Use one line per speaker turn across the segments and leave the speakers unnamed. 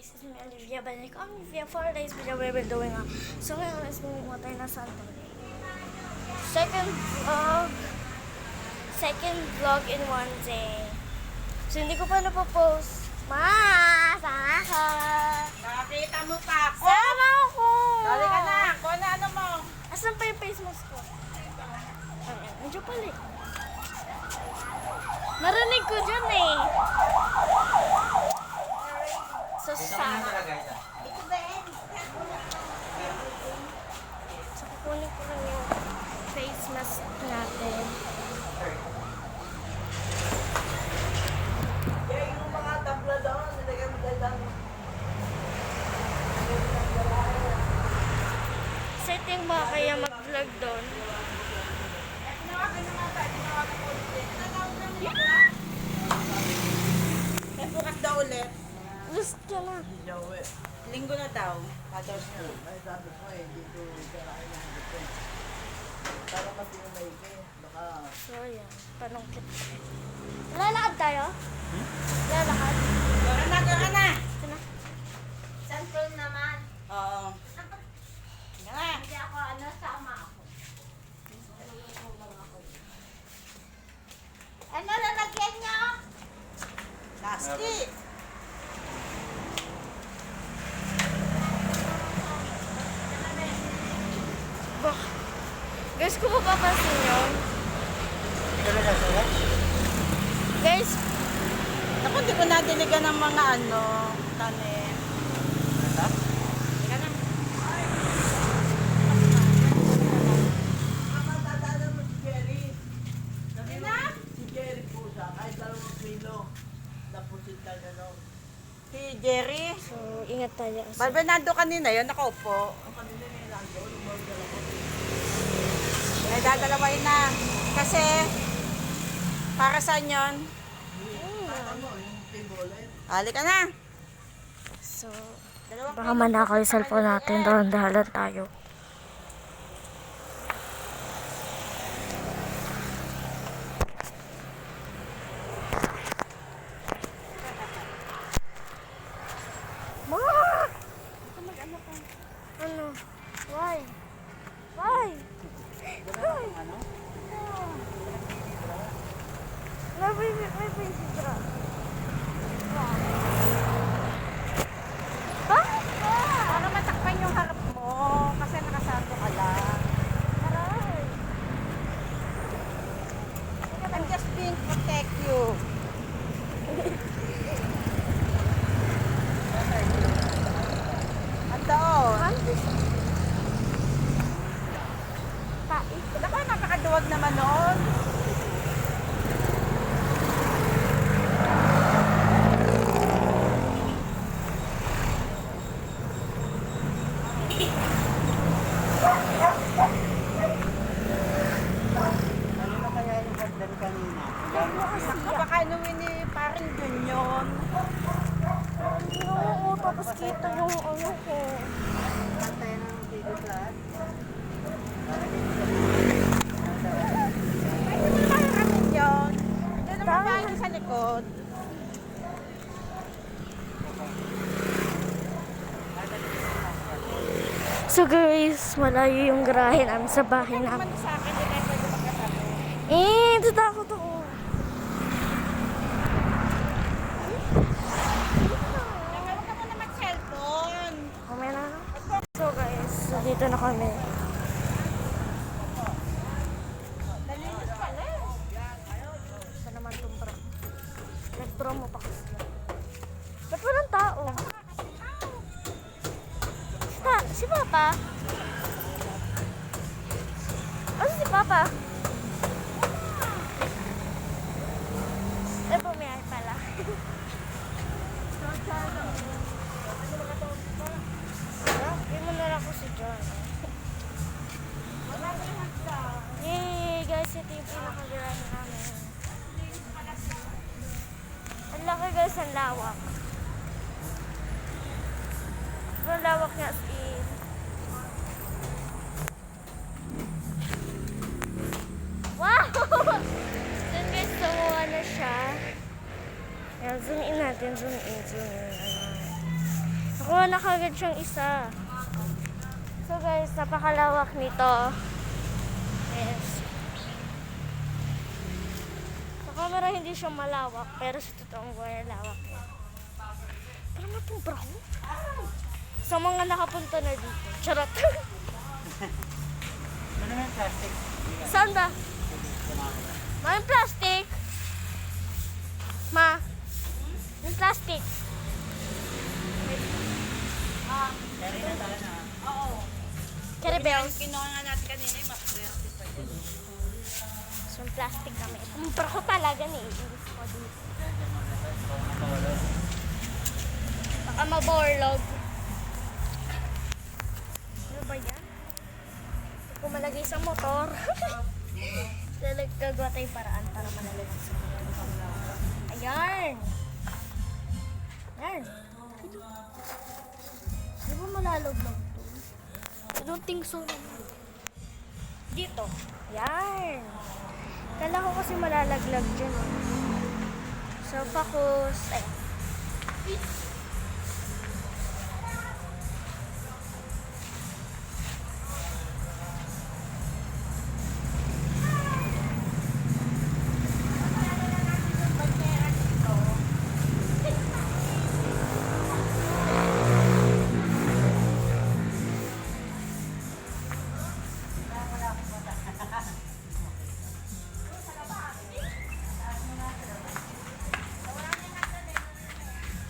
guys, it's me Olivia Balik. Olivia, 4 days video we will doing so ngayon is pumunta tayo na Saturday. Second vlog in one day. So hindi ko pa napopost. Sama ka!
Nakakita mo pa ako.
Sama ako!
Dali ka na. Kung ano mo.
Asan pa yung face mask ko? Ayan, medyo pala eh. Narinig ko dyan eh. So, sama. So, kukunin ko lang yung face mask natin.
Yung mga tabla doon, nilagay mo dyan.
So, ito yung mga kaya mag-vlog doon.
Eh, bukas daw ulit.
Lust ka na.
Linggo na daw. Padaw siya.
Ay, sabi ko eh, dito karain ng dito. Para pati yung maigi, baka...
So, ayan. Panungkit. Lalakad tayo? Lalakad.
Gara na.
Ito na. Sample naman.
Oo. Nga.
Hindi ako, sama ako. Ano lalagyan niyo?
Nasty.
Bak. Guys, kung mapapansin nyo. Guys,
Ako, hindi ko nadiligan ng mga tanim. Hindi ka na.
Matadala mo si Jerry.
Hindi na.
Si Jerry po siya, kahit 2 kilo. Napusit ka gano'n.
Si Jerry.
so ingat tayo.
Bernardo kanina yun, nakaupo.
Ang kanila ngayon lang doon, umorder ako.
Ay, dadalaway na. Kasi, para saan yun?
Ano, yung tibolet.
Halika na.
So,
Dalawang
baka manakaw yung cellphone natin. Dahan-dahan tayo. Ma! Ano? Why? Why? Why?
Ano?
May pinsitra. Bakit ba?
Para matakpan yung harap mo. Kasi nakasanto ka lang.
Aray.
I'm just being protect you. Andoon.
Tais.
Naku, napakaduwag naman noon.
Ano na kaya yung order kanina?
Naku, baka inuwi ni paring Junyon.
Oo, tapos kita yung ano ko.
Pantay ng video class.
Ay, hindi mo kaya kami yun. Doon naman bahay sa likod.
So guys, malayo yung garahe namin sa bahay
Hindi
namin.
naman sa akin, hindi kayo pwede magkatabi.
Tatakot ako.
Huwag ka muna mag-cellphone.
Mamaya na. So guys, so dito na kami.
Nalinis pala eh.
Ito naman itong bra. Nag-promo pa kasi. Ba't walang tao? Si Papa? Ano si Papa? Bumiyay pala. Hindi mo na lang ko si John. Yay! Guys, ito yung pinakagiraan namin. Ang laki guys, ang lawak. Ang lawak niya as in. Wow! Then guys, tumuha na siya. Ayan, zoom in natin. Zoom in. Nakuha na kagad siyang isa. So guys, napakalawak nito. Yes. Sa camera hindi siya malawak, pero sa totoong buhay lawak niya. Para matumbra ko. Sa mga nakapunta na dito. Charot.
Ano naman plastic?
Saan ba? Ma, yung plastic. Ma, yung plastic.
Dari na tayo na.
Oo.
Carry bells.
Kinuha nga natin kanina yung mas swerte pa yun.
So, yung plastic kami. Tumbra ko talaga ni Iris ko dito. Baka maborlog. Ano ba yan? Hindi ko malagay sa motor. Gagawa tayo paraan para malalagay sa motor. Ayan! Ayan! Di ba malalog lang to? I don't think so naman. Dito. Ayan! Kala ko kasi malalaglag dyan. So, focus. Ayan.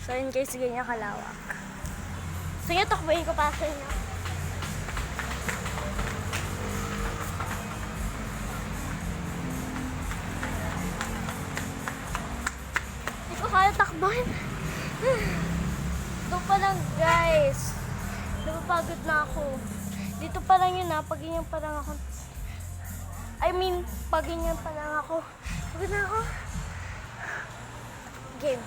So, yun guys, ganyan kalawak. So, yun, takbuhin ko pa sa inyo. Hindi ko kaya takbuhin. Doon pa lang, guys. Napapagod na ako. Dito pa lang yun, ha. Pag ganyan pa lang ako. Pag ganyan pa lang ako. Pagod na ako. Game.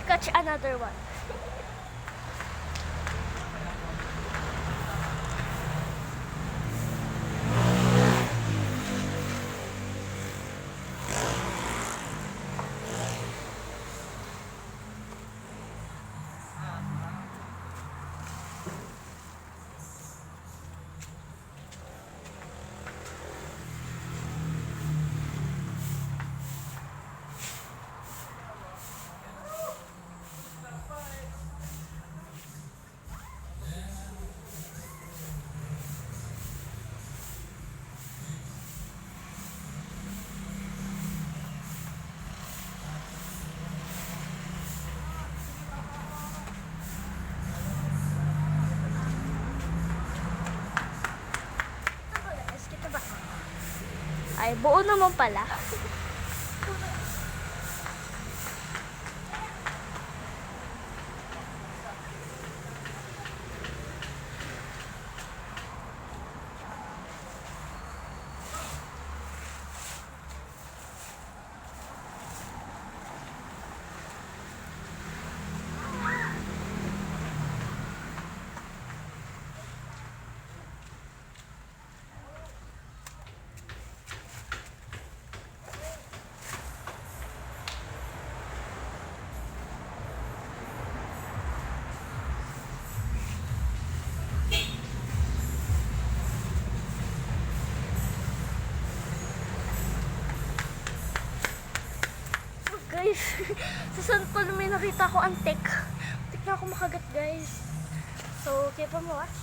Catch another one. Ay, buo naman pala. Guys, sa San Paul may nakita ko antik. Antik na ako makagat, guys. So, keep on watch.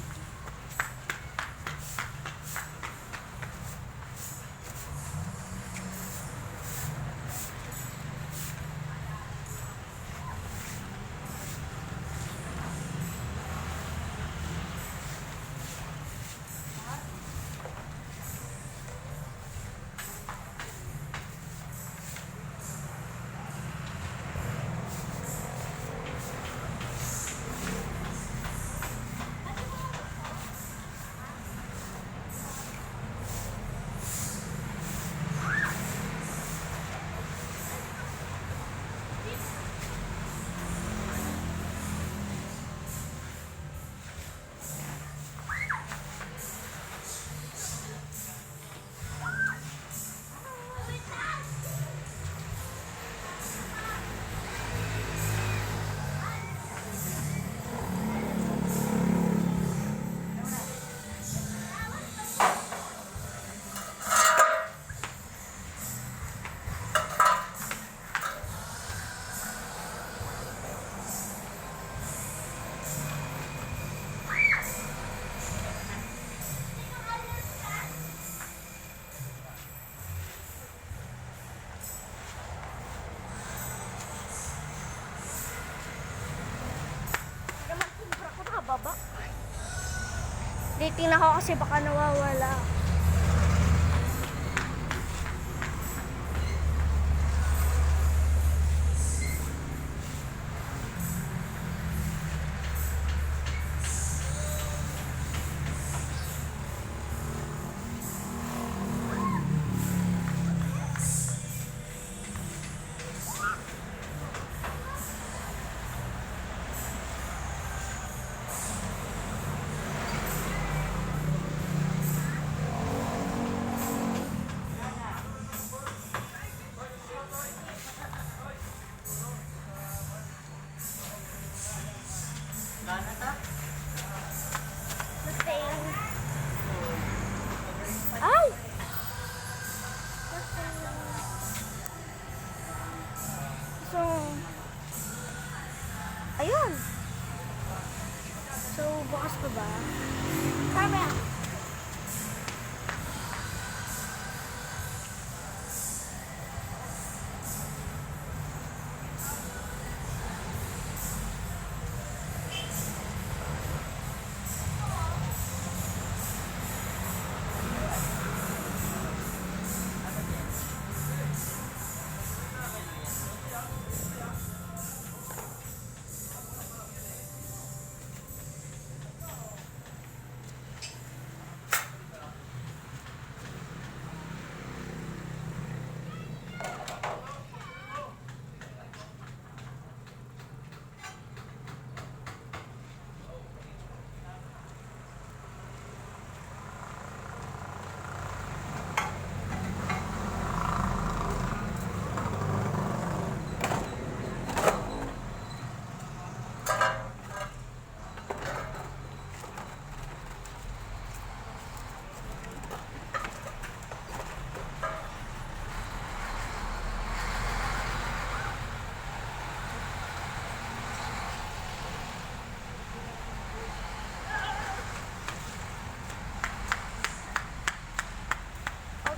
Titingnan ko kasi baka nawawala. Ay! So, ayun. So, bukas pa ba? Tama.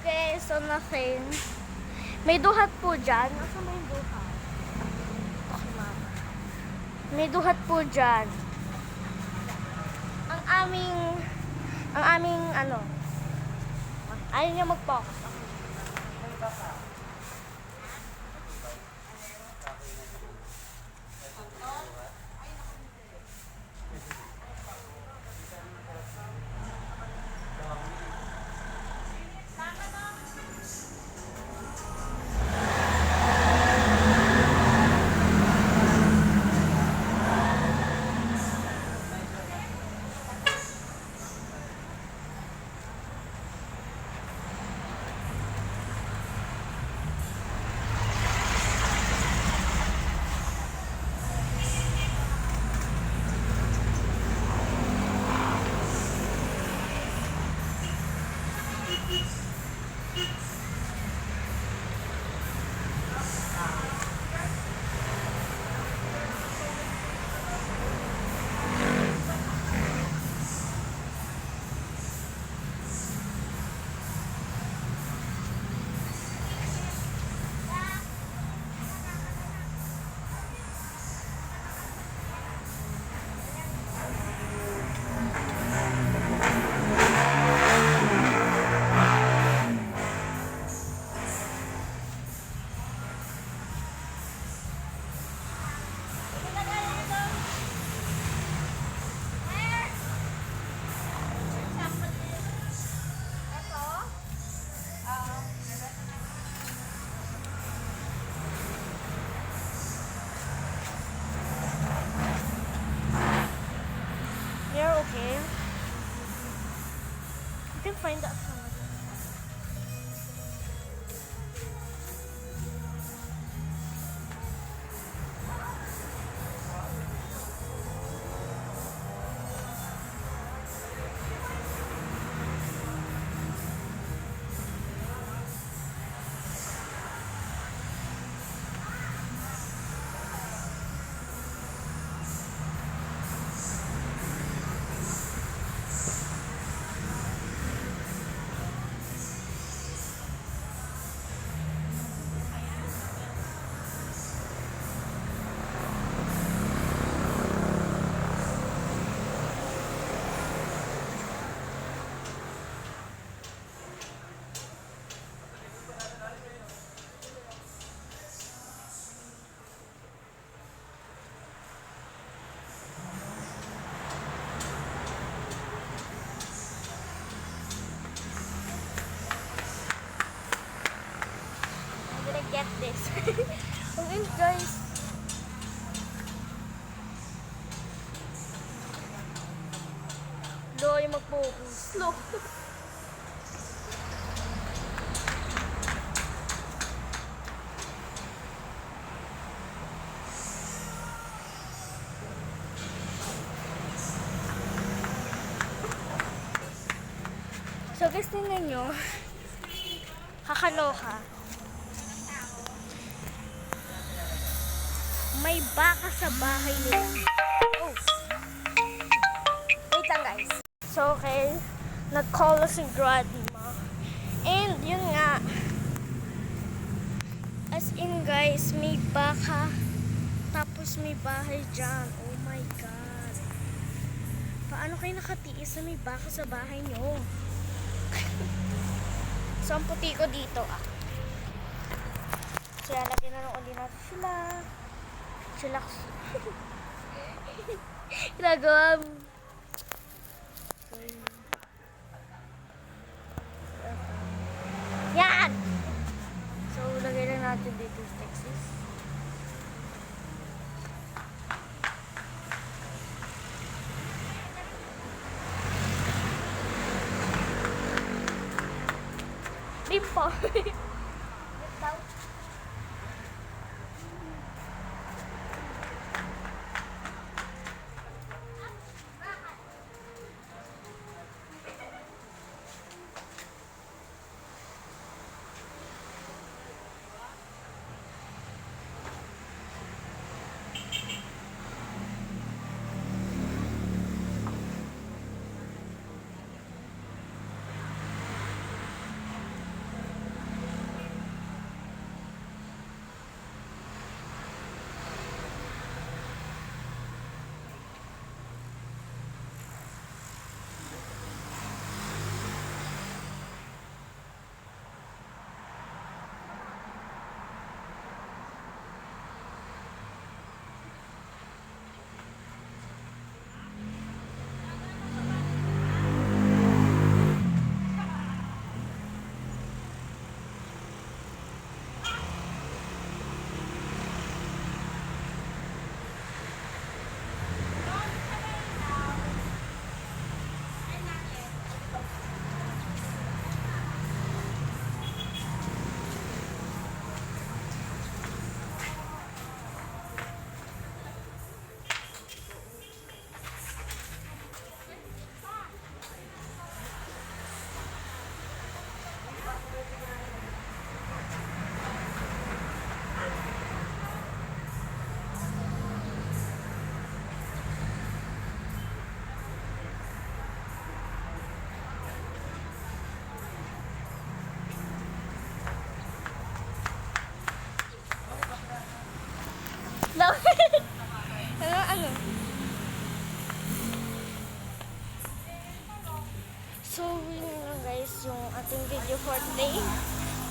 Okay, so nothing. May duhat po dyan. Asa may duhat? Si Mama. May duhat po dyan. Ang aming ano, ayaw niya mag-focus. You're okay? You can find that somewhere. get this. Ang end guys. Loy mag-focus. Slow. So guys, tingnan nyo. Kakaloka. May baka sa bahay nila. Oh. Wait lang guys. So okay, nag-call na si grandma. And yun nga. As in guys, may baka. Tapos may bahay dyan. Oh my God. Paano kayo nakatiis na may baka sa bahay nyo? So, ang puti ko dito, So, lagyan na lang ulit natin sila. Chillax. Ginagawa mo. Yan! So, lagyan lang natin dito sa Texas. Bimpo. Ano? So, yun lang guys, yung ating video for today.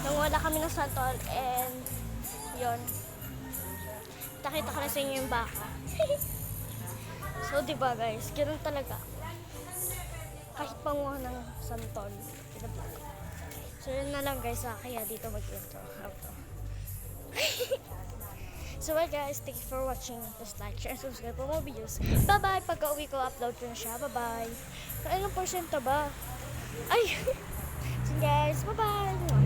Nang wala kami ng santol and yun. Nakita ko na sa inyo yung baka. So, diba guys, ganun talaga. Kahit panguha ng santol. So, yun na lang guys, kaya dito mag-intro. So bye guys, thank you for watching. Just like, share, and subscribe for more videos. Bye-bye! Pagka-uwi ko, upload ko na siya. Bye-bye! Ilang porsyento ba? Ay! So guys, bye-bye!